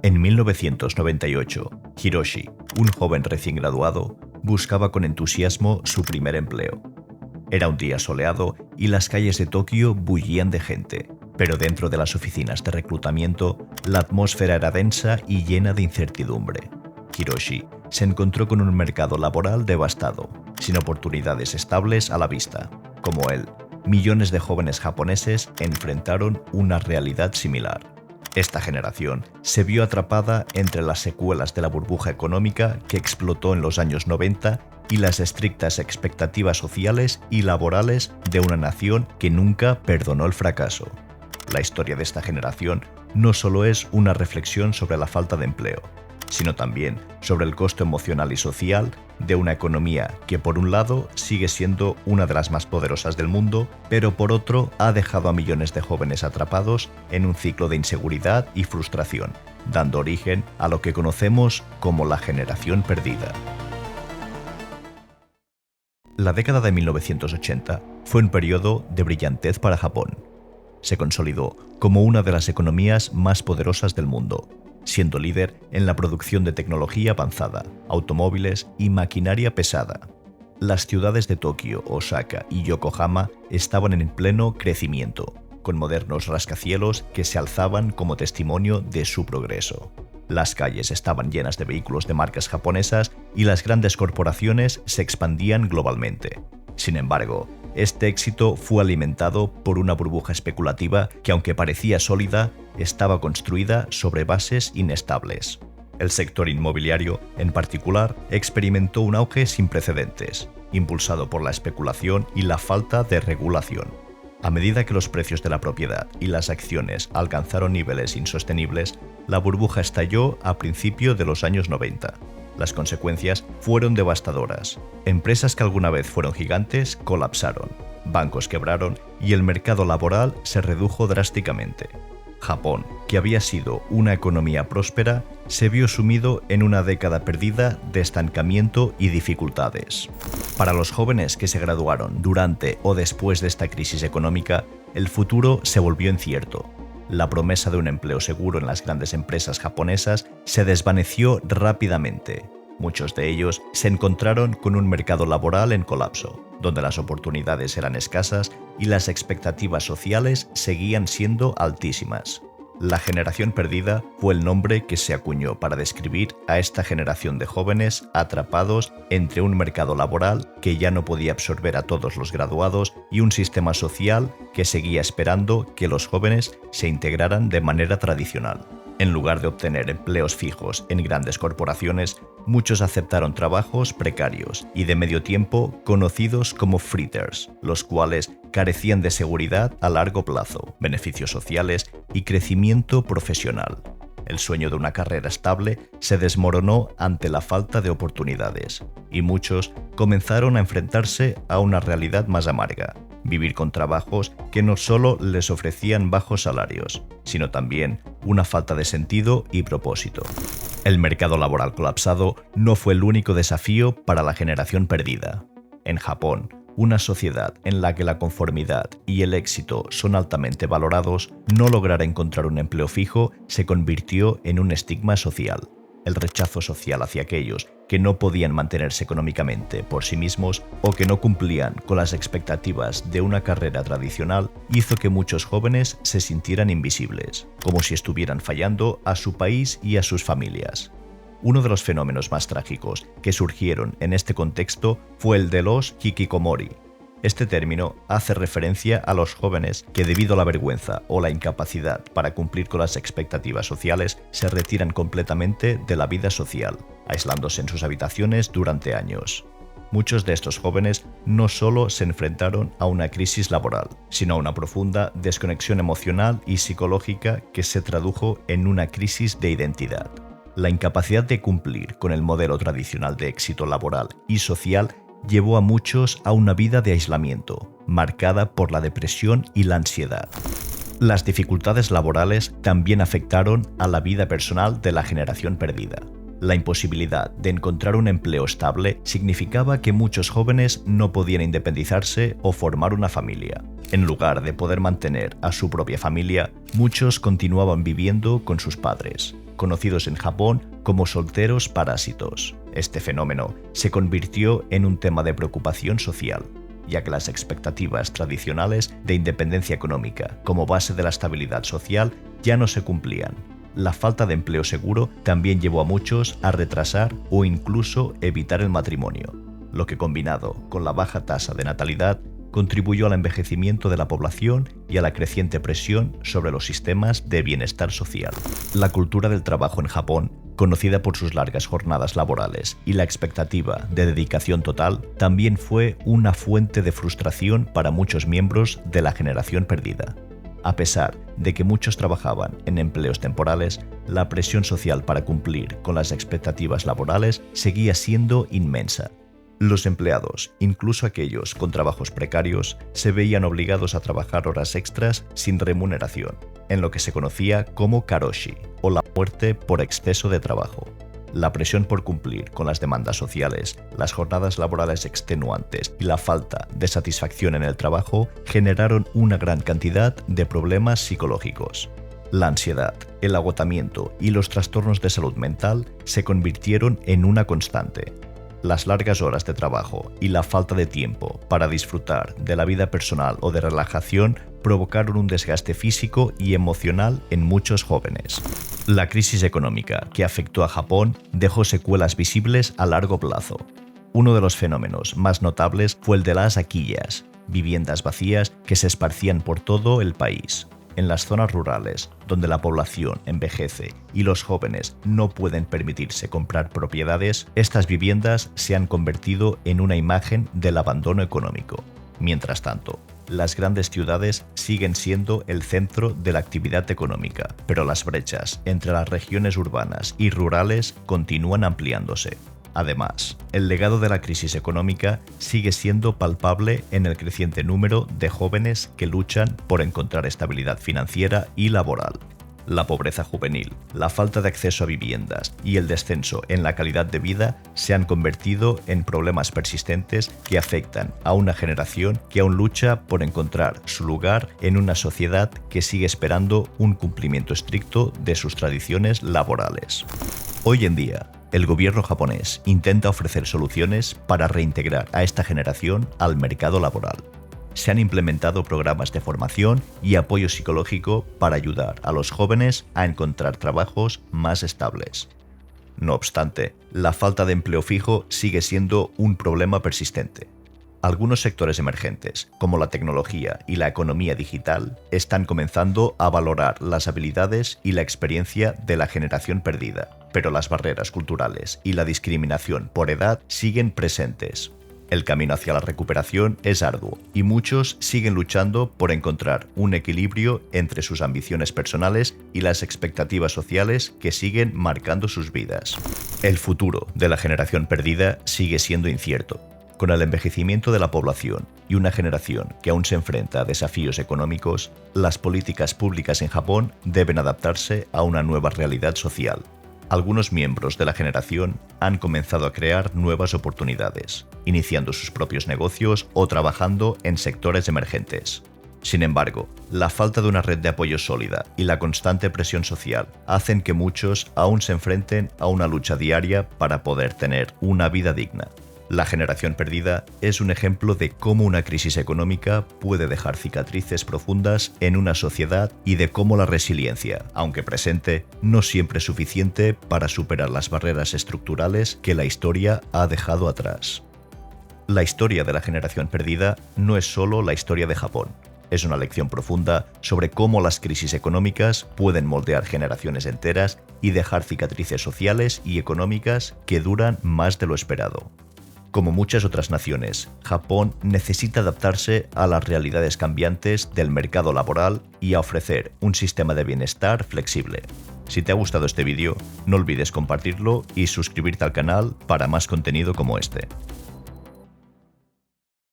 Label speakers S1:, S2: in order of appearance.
S1: En 1998, Hiroshi, un joven recién graduado, buscaba con entusiasmo su primer empleo. Era un día soleado y las calles de Tokio bullían de gente, pero dentro de las oficinas de reclutamiento, la atmósfera era densa y llena de incertidumbre. Hiroshi se encontró con un mercado laboral devastado, sin oportunidades estables a la vista. Como él, millones de jóvenes japoneses enfrentaron una realidad similar. Esta generación se vio atrapada entre las secuelas de la burbuja económica que explotó en los años 90 y las estrictas expectativas sociales y laborales de una nación que nunca perdonó el fracaso. La historia de esta generación no solo es una reflexión sobre la falta de empleo, sino también sobre el costo emocional y social de una economía que por un lado sigue siendo una de las más poderosas del mundo, pero por otro ha dejado a millones de jóvenes atrapados en un ciclo de inseguridad y frustración, dando origen a lo que conocemos como la generación perdida. La década de 1980 fue un periodo de brillantez para Japón. Se consolidó como una de las economías más poderosas del mundo, siendo líder en la producción de tecnología avanzada, automóviles y maquinaria pesada. Las ciudades de Tokio, Osaka y Yokohama estaban en pleno crecimiento, con modernos rascacielos que se alzaban como testimonio de su progreso. Las calles estaban llenas de vehículos de marcas japonesas y las grandes corporaciones se expandían globalmente. Sin embargo, este éxito fue alimentado por una burbuja especulativa que, aunque parecía sólida, estaba construida sobre bases inestables. El sector inmobiliario, en particular, experimentó un auge sin precedentes, impulsado por la especulación y la falta de regulación. A medida que los precios de la propiedad y las acciones alcanzaron niveles insostenibles, la burbuja estalló a principios de los años 90. Las consecuencias fueron devastadoras. Empresas que alguna vez fueron gigantes colapsaron, bancos quebraron y el mercado laboral se redujo drásticamente. Japón, que había sido una economía próspera, se vio sumido en una década perdida de estancamiento y dificultades. Para los jóvenes que se graduaron durante o después de esta crisis económica, el futuro se volvió incierto. La promesa de un empleo seguro en las grandes empresas japonesas se desvaneció rápidamente. Muchos de ellos se encontraron con un mercado laboral en colapso, donde las oportunidades eran escasas y las expectativas sociales seguían siendo altísimas. La generación perdida fue el nombre que se acuñó para describir a esta generación de jóvenes atrapados entre un mercado laboral que ya no podía absorber a todos los graduados y un sistema social que seguía esperando que los jóvenes se integraran de manera tradicional. En lugar de obtener empleos fijos en grandes corporaciones, muchos aceptaron trabajos precarios y de medio tiempo conocidos como fritters, los cuales carecían de seguridad a largo plazo, beneficios sociales y crecimiento profesional. El sueño de una carrera estable se desmoronó ante la falta de oportunidades, y muchos comenzaron a enfrentarse a una realidad más amarga: vivir con trabajos que no solo les ofrecían bajos salarios, sino también una falta de sentido y propósito. El mercado laboral colapsado no fue el único desafío para la generación perdida. En Japón, una sociedad en la que la conformidad y el éxito son altamente valorados, no lograr encontrar un empleo fijo se convirtió en un estigma social. El rechazo social hacia aquellos que no podían mantenerse económicamente por sí mismos o que no cumplían con las expectativas de una carrera tradicional hizo que muchos jóvenes se sintieran invisibles, como si estuvieran fallando a su país y a sus familias. Uno de los fenómenos más trágicos que surgieron en este contexto fue el de los hikikomori. Este término hace referencia a los jóvenes que, debido a la vergüenza o la incapacidad para cumplir con las expectativas sociales, se retiran completamente de la vida social, aislándose en sus habitaciones durante años. Muchos de estos jóvenes no solo se enfrentaron a una crisis laboral, sino a una profunda desconexión emocional y psicológica que se tradujo en una crisis de identidad. La incapacidad de cumplir con el modelo tradicional de éxito laboral y social llevó a muchos a una vida de aislamiento, marcada por la depresión y la ansiedad. Las dificultades laborales también afectaron a la vida personal de la generación perdida. La imposibilidad de encontrar un empleo estable significaba que muchos jóvenes no podían independizarse o formar una familia. En lugar de poder mantener a su propia familia, muchos continuaban viviendo con sus padres. conocidos en Japón como solteros parásitos. Este fenómeno se convirtió en un tema de preocupación social, ya que las expectativas tradicionales de independencia económica como base de la estabilidad social ya no se cumplían. La falta de empleo seguro también llevó a muchos a retrasar o incluso evitar el matrimonio, lo que combinado con la baja tasa de natalidad contribuyó al envejecimiento de la población y a la creciente presión sobre los sistemas de bienestar social. La cultura del trabajo en Japón, conocida por sus largas jornadas laborales y la expectativa de dedicación total, también fue una fuente de frustración para muchos miembros de la generación perdida. A pesar de que muchos trabajaban en empleos temporales, la presión social para cumplir con las expectativas laborales seguía siendo inmensa. Los empleados, incluso aquellos con trabajos precarios, se veían obligados a trabajar horas extras sin remuneración, en lo que se conocía como karoshi, o la muerte por exceso de trabajo. La presión por cumplir con las demandas sociales, las jornadas laborales extenuantes y la falta de satisfacción en el trabajo generaron una gran cantidad de problemas psicológicos. La ansiedad, el agotamiento y los trastornos de salud mental se convirtieron en una constante. Las largas horas de trabajo y la falta de tiempo para disfrutar de la vida personal o de relajación provocaron un desgaste físico y emocional en muchos jóvenes. La crisis económica que afectó a Japón dejó secuelas visibles a largo plazo. Uno de los fenómenos más notables fue el de las hakiyas, viviendas vacías que se esparcían por todo el país. En las zonas rurales, donde la población envejece y los jóvenes no pueden permitirse comprar propiedades, estas viviendas se han convertido en una imagen del abandono económico. Mientras tanto, las grandes ciudades siguen siendo el centro de la actividad económica, pero las brechas entre las regiones urbanas y rurales continúan ampliándose. Además, el legado de la crisis económica sigue siendo palpable en el creciente número de jóvenes que luchan por encontrar estabilidad financiera y laboral. La pobreza juvenil, la falta de acceso a viviendas y el descenso en la calidad de vida se han convertido en problemas persistentes que afectan a una generación que aún lucha por encontrar su lugar en una sociedad que sigue esperando un cumplimiento estricto de sus tradiciones laborales. Hoy en día, el gobierno japonés intenta ofrecer soluciones para reintegrar a esta generación al mercado laboral. Se han implementado programas de formación y apoyo psicológico para ayudar a los jóvenes a encontrar trabajos más estables. No obstante, la falta de empleo fijo sigue siendo un problema persistente. Algunos sectores emergentes, como la tecnología y la economía digital, están comenzando a valorar las habilidades y la experiencia de la generación perdida, pero las barreras culturales y la discriminación por edad siguen presentes. El camino hacia la recuperación es arduo y muchos siguen luchando por encontrar un equilibrio entre sus ambiciones personales y las expectativas sociales que siguen marcando sus vidas. El futuro de la generación perdida sigue siendo incierto. Con el envejecimiento de la población y una generación que aún se enfrenta a desafíos económicos, las políticas públicas en Japón deben adaptarse a una nueva realidad social. Algunos miembros de la generación han comenzado a crear nuevas oportunidades, iniciando sus propios negocios o trabajando en sectores emergentes. Sin embargo, la falta de una red de apoyo sólida y la constante presión social hacen que muchos aún se enfrenten a una lucha diaria para poder tener una vida digna. La generación perdida es un ejemplo de cómo una crisis económica puede dejar cicatrices profundas en una sociedad y de cómo la resiliencia, aunque presente, no siempre es suficiente para superar las barreras estructurales que la historia ha dejado atrás. La historia de la generación perdida no es solo la historia de Japón. Es una lección profunda sobre cómo las crisis económicas pueden moldear generaciones enteras y dejar cicatrices sociales y económicas que duran más de lo esperado. Como muchas otras naciones, Japón necesita adaptarse a las realidades cambiantes del mercado laboral y a ofrecer un sistema de bienestar flexible. Si te ha gustado este vídeo, no olvides compartirlo y suscribirte al canal para más contenido como este.